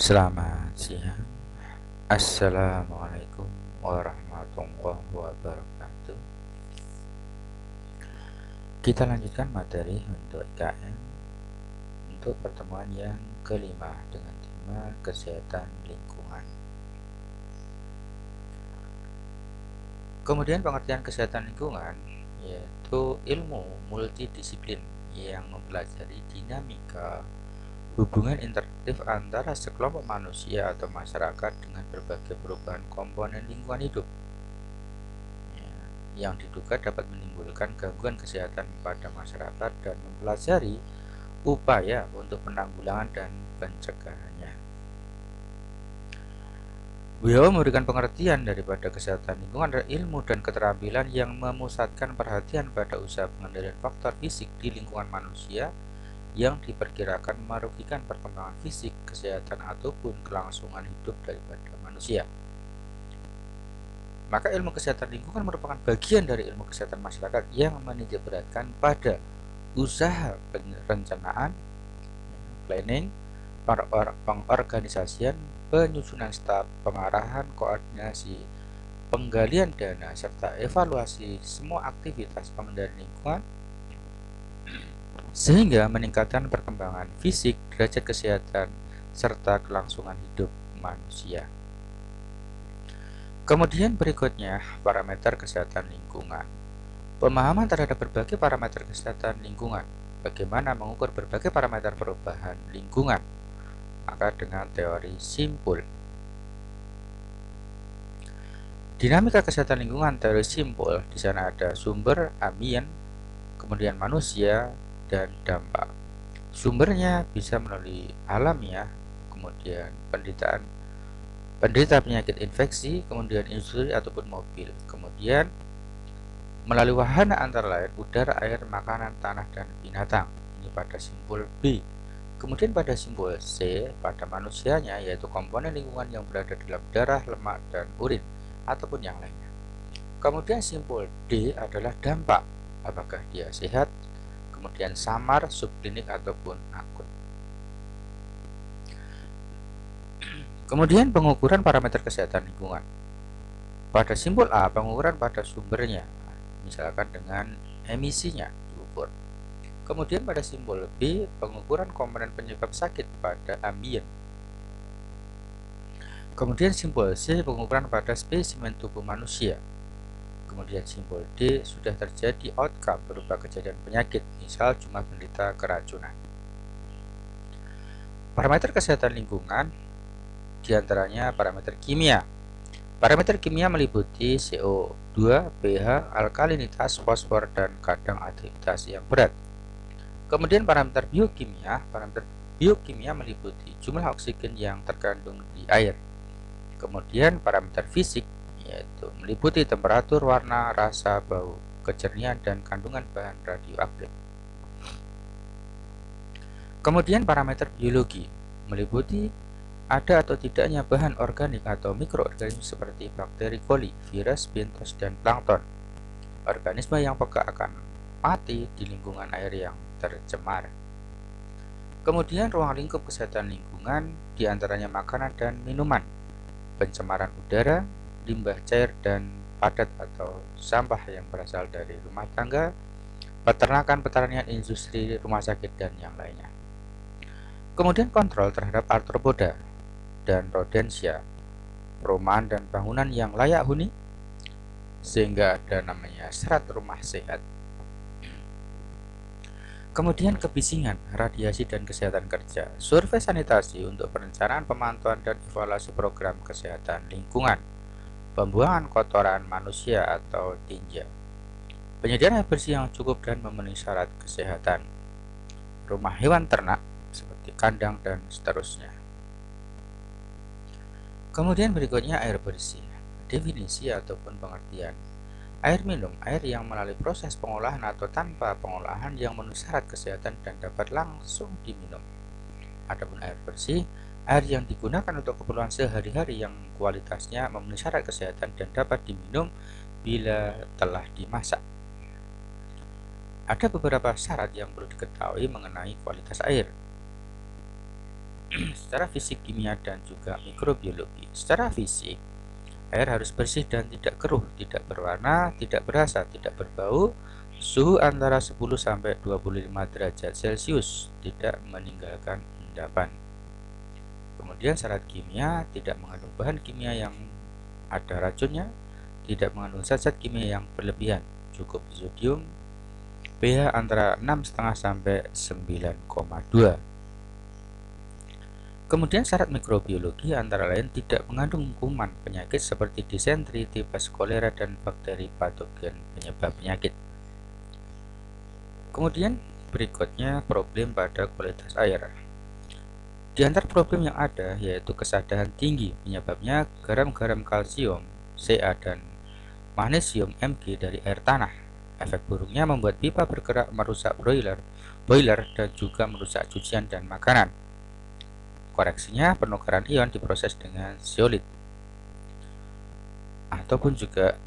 Selamat siang. Assalamualaikum warahmatullahi wabarakatuh. Kita lanjutkan materi untuk IKN untuk pertemuan yang kelima dengan tema kesehatan lingkungan. Kemudian pengertian kesehatan lingkungan yaitu ilmu multidisiplin yang mempelajari dinamika hubungan interaktif antara sekelompok manusia atau masyarakat dengan berbagai perubahan komponen lingkungan hidup yang diduga dapat menimbulkan gangguan kesehatan pada masyarakat dan mempelajari upaya untuk penanggulangan dan pencegahannya. WHO memberikan pengertian daripada kesehatan lingkungan adalah ilmu dan keterampilan yang memusatkan perhatian pada usaha pengendalian faktor fisik di lingkungan manusia yang diperkirakan merugikan perkembangan fisik, kesehatan, ataupun kelangsungan hidup daripada manusia. Maka ilmu kesehatan lingkungan merupakan bagian dari ilmu kesehatan masyarakat yang menitikberatkan pada usaha perencanaan, planning, pengorganisasian, penyusunan staf, pengarahan, koordinasi, penggalian dana, serta evaluasi semua aktivitas pengendalian lingkungan sehingga meningkatkan perkembangan fisik, derajat kesehatan, serta kelangsungan hidup manusia. Kemudian berikutnya, parameter kesehatan lingkungan. Pemahaman terhadap berbagai parameter kesehatan lingkungan. Bagaimana mengukur berbagai parameter perubahan lingkungan? Maka dengan teori simpul. Dinamika kesehatan lingkungan teori simpul. Di sana ada sumber, ambien, kemudian manusia, dan dampak. Sumbernya bisa melalui alamiah, kemudian penderita penyakit infeksi, kemudian industri ataupun mobil, kemudian melalui wahana antara lain udara, air, makanan, tanah, dan binatang. Ini pada simpul B. Kemudian pada simpul C, pada manusianya, yaitu komponen lingkungan yang berada dalam darah, lemak, dan urin ataupun yang lainnya. Kemudian simpul D adalah dampak, apakah dia sehat, kemudian samar, subklinik, ataupun akut. Kemudian pengukuran parameter kesehatan lingkungan. Pada simpul A, pengukuran pada sumbernya, misalkan dengan emisinya diukur. Kemudian pada simpul B, pengukuran komponen penyebab sakit pada ambien. Kemudian simpul C, pengukuran pada spesimen tubuh manusia. Kemudian simpul D, sudah terjadi outcome berupa kejadian penyakit, misal jumlah penderita keracunan. Parameter kesehatan lingkungan diantaranya parameter kimia. Parameter kimia meliputi CO2, pH, alkalinitas, fosfor, dan kadar aktivitas yang berat. Kemudian parameter biokimia meliputi jumlah oksigen yang terkandung di air. Kemudian parameter fisik yaitu meliputi temperatur, warna, rasa, bau, kejernihan, dan kandungan bahan radioaktif. Kemudian parameter biologi meliputi ada atau tidaknya bahan organik atau mikroorganisme seperti bakteri coli, virus, bentos, dan plankton. Organisme yang peka akan mati di lingkungan air yang tercemar. Kemudian ruang lingkup kesehatan lingkungan diantaranya makanan dan minuman, pencemaran udara, limbah cair dan padat atau sampah yang berasal dari rumah tangga, peternakan, pertanian, industri, rumah sakit, dan yang lainnya. Kemudian kontrol terhadap arthropoda dan rodensia, perumahan dan bangunan yang layak huni, sehingga ada namanya serat rumah sehat. Kemudian kebisingan, radiasi, dan kesehatan kerja, survei sanitasi untuk perencanaan, pemantauan, dan evaluasi program kesehatan lingkungan, pembuangan kotoran manusia atau tinja, penyediaan air bersih yang cukup dan memenuhi syarat kesehatan, rumah hewan ternak seperti kandang, dan seterusnya. Kemudian berikutnya air bersih, definisi ataupun pengertian. Air minum, air yang melalui proses pengolahan atau tanpa pengolahan yang memenuhi syarat kesehatan dan dapat langsung diminum. Adapun air bersih, air yang digunakan untuk keperluan sehari-hari yang kualitasnya memenuhi syarat kesehatan dan dapat diminum bila telah dimasak. Ada beberapa syarat yang perlu diketahui mengenai kualitas air. secara fisik, kimia, dan juga mikrobiologi. Secara fisik, air harus bersih dan tidak keruh, tidak berwarna, tidak berasa, tidak berbau, suhu antara 10 sampai 25 derajat Celcius, tidak meninggalkan endapan. Kemudian syarat kimia, tidak mengandung bahan kimia yang ada racunnya, tidak mengandung zat-zat kimia yang berlebihan, cukup sodium, pH antara 6,5 sampai 9,2. Kemudian syarat mikrobiologi antara lain tidak mengandung kuman penyakit seperti disentri, tipes, kolera, dan bakteri patogen penyebab penyakit. Kemudian berikutnya problem pada kualitas air. Di antara problem yang ada yaitu kesadaran tinggi, penyebabnya garam-garam kalsium Ca dan magnesium Mg dari air tanah. Efek buruknya membuat pipa bergerak, merusak boiler dan juga merusak cucian dan makanan. Koreksinya, penukaran ion diproses dengan zeolit ataupun juga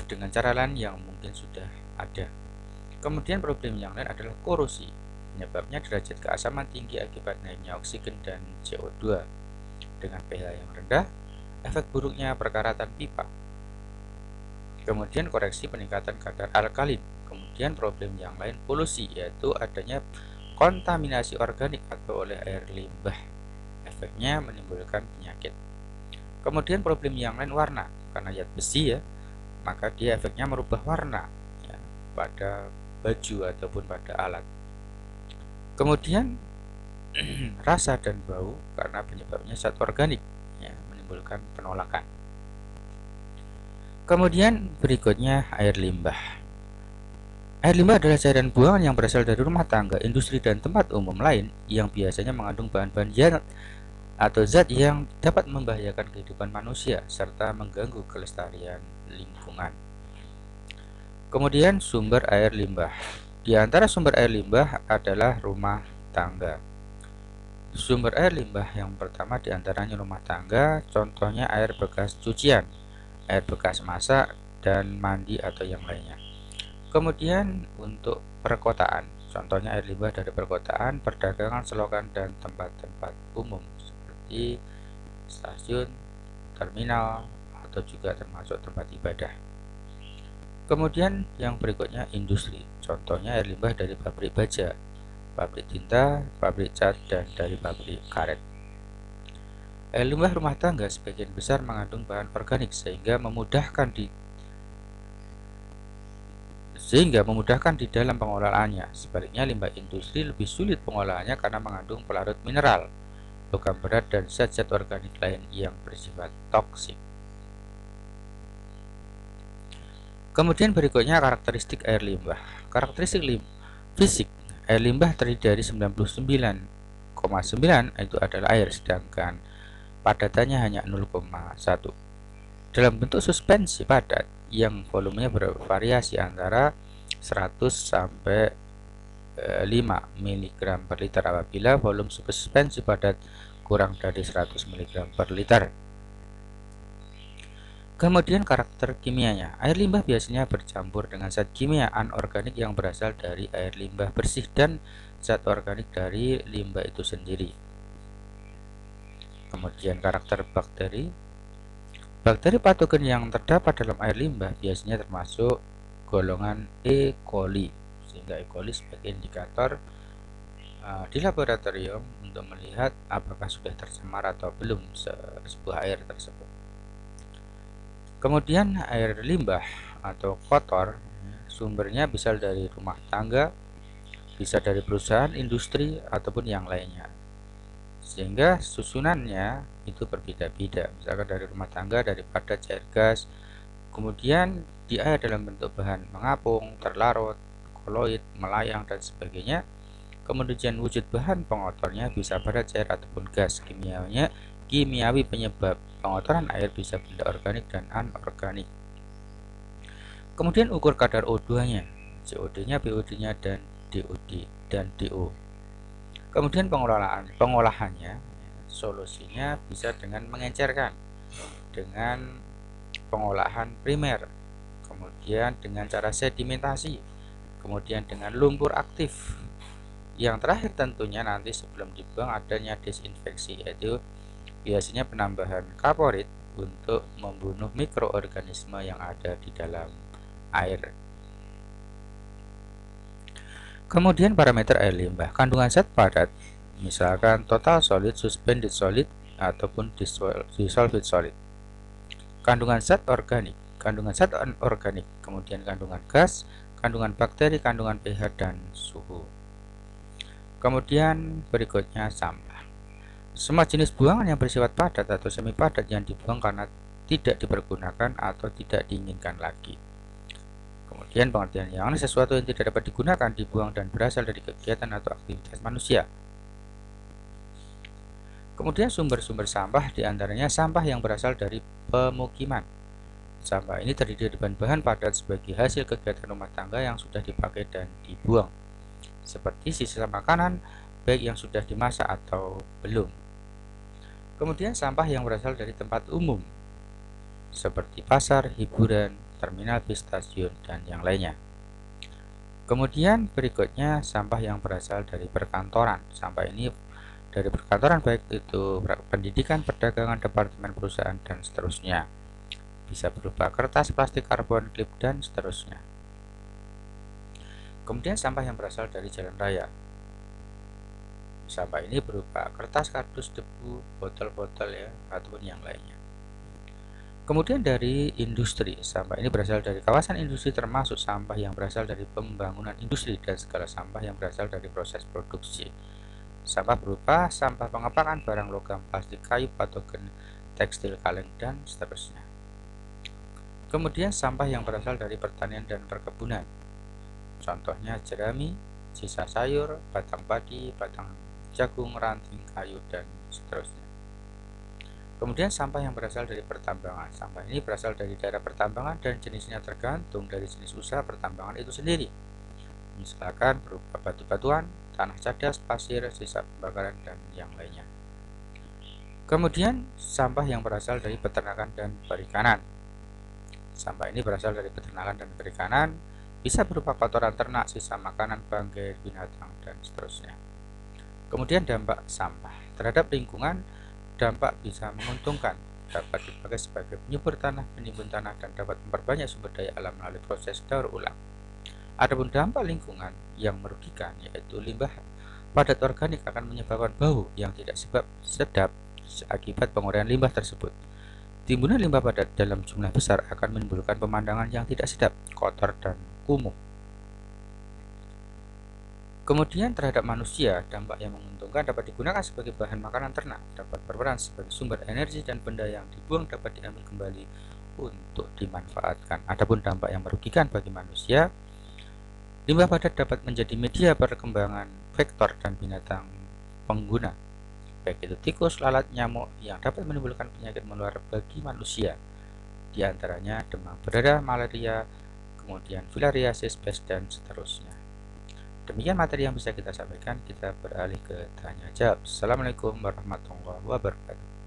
dengan cara lain yang mungkin sudah ada. Kemudian problem yang lain adalah korosi. Penyebabnya derajat keasaman tinggi akibat naiknya oksigen dan CO2. Dengan pH yang rendah, efek buruknya perkaratan pipa. Kemudian koreksi, peningkatan kadar alkalin. Kemudian problem yang lain polusi, yaitu adanya kontaminasi organik atau oleh air limbah. Efeknya menimbulkan penyakit. Kemudian problem yang lain warna, karena zat besi ya, maka dia efeknya merubah warna ya, pada baju ataupun pada alat. Kemudian rasa dan bau, karena penyebabnya zat organik ya, menimbulkan penolakan. Kemudian berikutnya air limbah. Air limbah adalah cairan buangan yang berasal dari rumah tangga, industri, dan tempat umum lain yang biasanya mengandung bahan-bahan zat atau zat yang dapat membahayakan kehidupan manusia serta mengganggu kelestarian lingkungan. Kemudian sumber air limbah. Di antara sumber air limbah adalah rumah tangga. Sumber air limbah yang pertama di antaranya rumah tangga, contohnya air bekas cucian, air bekas masak dan mandi atau yang lainnya. Kemudian untuk perkotaan, contohnya air limbah dari perkotaan, perdagangan, selokan, dan tempat-tempat umum seperti stasiun, terminal, atau juga termasuk tempat ibadah. Kemudian yang berikutnya industri, contohnya air limbah dari pabrik baja, pabrik tinta, pabrik cat, dan dari pabrik karet. Air limbah rumah tangga sebagian besar mengandung bahan organik sehingga memudahkan di dalam pengolahannya. Sebaliknya limbah industri lebih sulit pengolahannya karena mengandung pelarut mineral, logam berat, dan zat-zat organik lain yang bersifat toksik. Kemudian berikutnya karakteristik air limbah. Karakteristik fisik air limbah terdiri dari 99,9 itu adalah air, sedangkan padatannya hanya 0,1. Dalam bentuk suspensi padat yang volumenya bervariasi antara 100 sampai 5 mg per liter apabila volume suspensi padat kurang dari 100 mg per liter. Kemudian karakter kimianya. Air limbah biasanya bercampur dengan zat kimia anorganik yang berasal dari air limbah bersih dan zat organik dari limbah itu sendiri. Kemudian karakter bakteri. Bakteri patogen yang terdapat dalam air limbah biasanya termasuk golongan E. coli, sehingga E. coli sebagai indikator di laboratorium untuk melihat apakah sudah tercemar atau belum sebuah air tersebut. Kemudian air limbah atau kotor sumbernya bisa dari rumah tangga, bisa dari perusahaan, industri, ataupun yang lainnya, sehingga susunannya itu berbeda-beda. Misalkan dari rumah tangga, daripada cair gas, kemudian di air dalam bentuk bahan mengapung, terlarut, koloid, melayang, dan sebagainya. Kemudian wujud bahan pengotornya bisa pada cair ataupun gas. Kimiawi penyebab pengotoran air bisa benda organik dan anorganik. Kemudian ukur kadar O2-nya, COD-nya, BOD-nya, dan DOD dan DO. Kemudian pengolahannya, solusinya bisa dengan mengencerkan, dengan pengolahan primer, kemudian dengan cara sedimentasi, kemudian dengan lumpur aktif Yang terakhir tentunya nanti sebelum dibuang adanya disinfeksi, yaitu biasanya penambahan kaporit untuk membunuh mikroorganisme yang ada di dalam air. Kemudian parameter air limbah, kandungan zat padat, misalkan total solid, suspended solid, ataupun dissolved solid. Kandungan zat organik, kemudian kandungan gas, kandungan bakteri, kandungan pH, dan suhu. Kemudian berikutnya sampah. Semua jenis buangan yang bersifat padat atau semi padat yang dibuang karena tidak dipergunakan atau tidak diinginkan lagi. Kemudian pengertian yang sesuatu yang tidak dapat digunakan, dibuang dan berasal dari kegiatan atau aktivitas manusia. Kemudian sumber-sumber sampah diantaranya sampah yang berasal dari pemukiman. Sampah ini terdiri dari bahan-bahan padat sebagai hasil kegiatan rumah tangga yang sudah dipakai dan dibuang, seperti sisa makanan baik yang sudah dimasak atau belum. Kemudian sampah yang berasal dari tempat umum, seperti pasar, hiburan, terminal bis, stasiun, dan yang lainnya. Kemudian berikutnya sampah yang berasal dari perkantoran. Sampah ini dari perkantoran baik itu pendidikan, perdagangan, departemen perusahaan, dan seterusnya. Bisa berupa kertas, plastik, karbon, klip, dan seterusnya. Kemudian sampah yang berasal dari jalan raya. Sampah ini berupa kertas, kardus, debu, botol-botol ya, ataupun yang lainnya. Kemudian dari industri, sampah ini berasal dari kawasan industri termasuk sampah yang berasal dari pembangunan industri dan segala sampah yang berasal dari proses produksi. Sampah berupa sampah pengepakan barang logam, plastik, kayu, patogen, tekstil, kaleng, dan seterusnya. Kemudian sampah yang berasal dari pertanian dan perkebunan. Contohnya jerami, sisa sayur, batang padi, batang jagung, ranting, kayu, dan seterusnya. Kemudian sampah yang berasal dari pertambangan. Sampah ini berasal dari daerah pertambangan dan jenisnya tergantung dari jenis usaha pertambangan itu sendiri. Misalkan berupa batu-batuan, tanah cadas, pasir, sisa pembakaran, dan yang lainnya. Kemudian sampah yang berasal dari peternakan dan perikanan. Sampah ini berasal dari peternakan dan perikanan, bisa berupa kotoran ternak, sisa makanan, bangkai binatang, dan seterusnya. Kemudian dampak sampah terhadap lingkungan. Dampak bisa menguntungkan, dapat dipakai sebagai penyubur tanah, penimbun tanah, dan dapat memperbanyak sumber daya alam melalui proses daur ulang. Adapun dampak lingkungan yang merugikan, yaitu limbah padat organik akan menyebabkan bau yang tidak sedap akibat penguraian limbah tersebut. Timbunan limbah padat dalam jumlah besar akan menimbulkan pemandangan yang tidak sedap, kotor, dan kumuh. Kemudian terhadap manusia, dampak yang menguntungkan dapat digunakan sebagai bahan makanan ternak, dapat berperan sebagai sumber energi, dan benda yang dibuang dapat diambil kembali untuk dimanfaatkan. Adapun dampak yang merugikan bagi manusia, limbah padat dapat menjadi media perkembangan vektor dan binatang pengguna, baik itu tikus, lalat, nyamuk yang dapat menimbulkan penyakit menular bagi manusia, diantaranya demam berdarah, malaria, kemudian filariasis, pes, dan seterusnya. Demikian materi yang bisa kita sampaikan, kita beralih ke tanya jawab. Assalamualaikum warahmatullahi wabarakatuh.